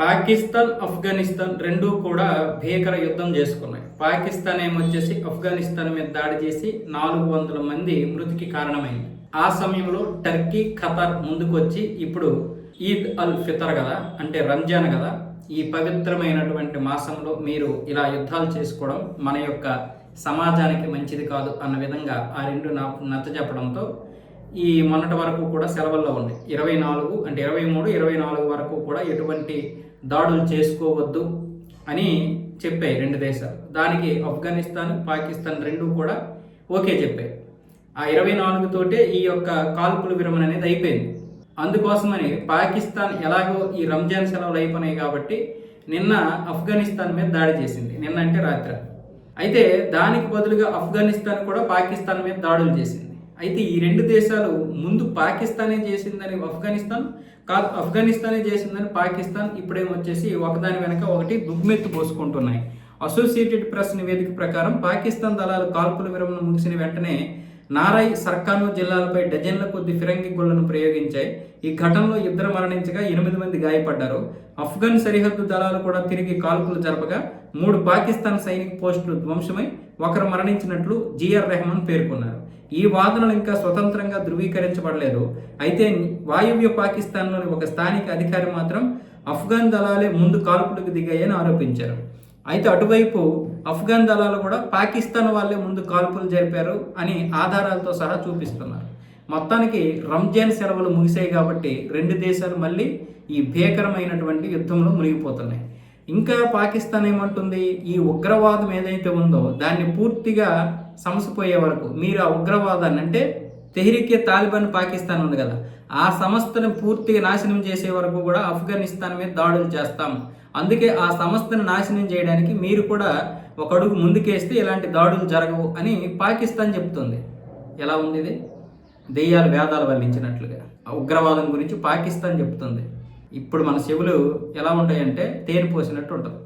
పాకిస్తాన్ ఆఫ్ఘనిస్తాన్ రెండూ కూడా భీకర యుద్ధం చేసుకున్నాయి. పాకిస్తాన్ ఏమొచ్చేసి ఆఫ్ఘనిస్తాన్ మీద దాడి చేసి 400 మంది మృతికి కారణమైంది. ఆ సమయంలో టర్కీ, ఖతార్ ముందుకు వచ్చి ఇప్పుడు ఈద్ అల్ ఫితర్ కదా, అంటే రంజాన్ కదా, ఈ పవిత్రమైనటువంటి మాసంలో మీరు ఇలా యుద్ధాలు చేసుకోవడం మన యొక్క సమాజానికి మంచిది కాదు అన్న విధంగా ఆ రెండు నచ్చ చెప్పడంతో ఈ మొన్నటి వరకు కూడా సెలవుల్లో ఉంది. 24 అంటే 23, 24 వరకు కూడా ఎటువంటి దాడులు చేసుకోవద్దు అని చెప్పాయి రెండు దేశాలు. దానికి ఆఫ్ఘనిస్తాన్, పాకిస్తాన్ రెండూ కూడా ఓకే చెప్పాయి. ఆ 24 తోటే ఈ యొక్క కాల్పుల విరమణ అనేది అయిపోయింది. అందుకోసమని పాకిస్తాన్ ఎలాగో ఈ రంజాన్ సెలవులు అయిపోయినాయి కాబట్టి నిన్న ఆఫ్ఘనిస్తాన్ మీద దాడి చేసింది. నిన్న అంటే రాత్రి. అయితే దానికి బదులుగా ఆఫ్ఘనిస్తాన్ కూడా పాకిస్తాన్ మీద దాడులు చేసింది. అయితే ఈ రెండు దేశాలు ముందు పాకిస్తానే చేసిందని ఆఫ్ఘనిస్తాన్, కాదు ఆఫ్ఘనిస్తానే చేసిందని పాకిస్తాన్ ఇప్పుడేమొచ్చేసి ఒకదాని వెనక ఒకటి దుమ్మెత్తు పోసుకుంటున్నాయి. అసోసియేటెడ్ ప్రెస్ నివేదిక ప్రకారం పాకిస్తాన్ దళాలు కాల్పుల విరమణ ముగిసిన వెంటనే నారాయ్, సర్కాను జిల్లాలపై డజన్ల కొద్ది ఫిరంగి గుళ్లను ప్రయోగించాయి. ఈ ఘటనలో 2 మరణించగా 8 మంది గాయపడ్డారు. ఆఫ్ఘన్ సరిహద్దు దళాలు కూడా తిరిగి కాల్పులు జరపగా 3 పాకిస్తాన్ సైనిక పోస్టులు ధ్వంసమై 1 మరణించినట్లు జిఆర్ రెహమాన్ పేర్కొన్నారు. ఈ వాదనలు ఇంకా స్వతంత్రంగా ధృవీకరించబడలేదు. అయితే వాయువ్య పాకిస్తాన్లోని ఒక స్థానిక అధికారి మాత్రం ఆఫ్ఘన్ దళాలే ముందు కాల్పులకు దిగాయని ఆరోపించారు. అయితే అటువైపు ఆఫ్ఘన్ దళాలు కూడా పాకిస్తాన్ వాళ్ళే ముందు కాల్పులు జరిపారు అని ఆధారాలతో సహా చూపిస్తున్నారు. మొత్తానికి రంజాన్ సెలవులు ముగిసాయి కాబట్టి రెండు దేశాలు మళ్ళీ ఈ భీకరమైనటువంటి యుద్ధంలో మునిగిపోతున్నాయి. ఇంకా పాకిస్తాన్ ఏమంటుంది, ఈ ఉగ్రవాదం ఏదైతే ఉందో దాన్ని పూర్తిగా సమసిపోయే వరకు మీరు ఆ ఉగ్రవాదాన్ని, అంటే తెహ్రీకే తాలిబాన్ పాకిస్తాన్ ఉంది కదా, ఆ సంస్థను పూర్తిగా నాశనం చేసే వరకు కూడా ఆఫ్ఘనిస్తాన్ మీద దాడులు చేస్తాం. అందుకే ఆ సంస్థను నాశనం చేయడానికి మీరు కూడా ఒక అడుగు ముందుకేస్తే ఇలాంటి దాడులు జరగవు అని పాకిస్తాన్ చెప్తుంది. ఎలా ఉంది ఇది? దెయ్యాలు వేదాలు వల్లించినట్లుగా ఉగ్రవాదం గురించి పాకిస్తాన్ చెప్తుంది. ఇప్పుడు మన చెవులు ఎలా ఉంటాయంటే తేనె పోసినట్టు ఉంటుంది.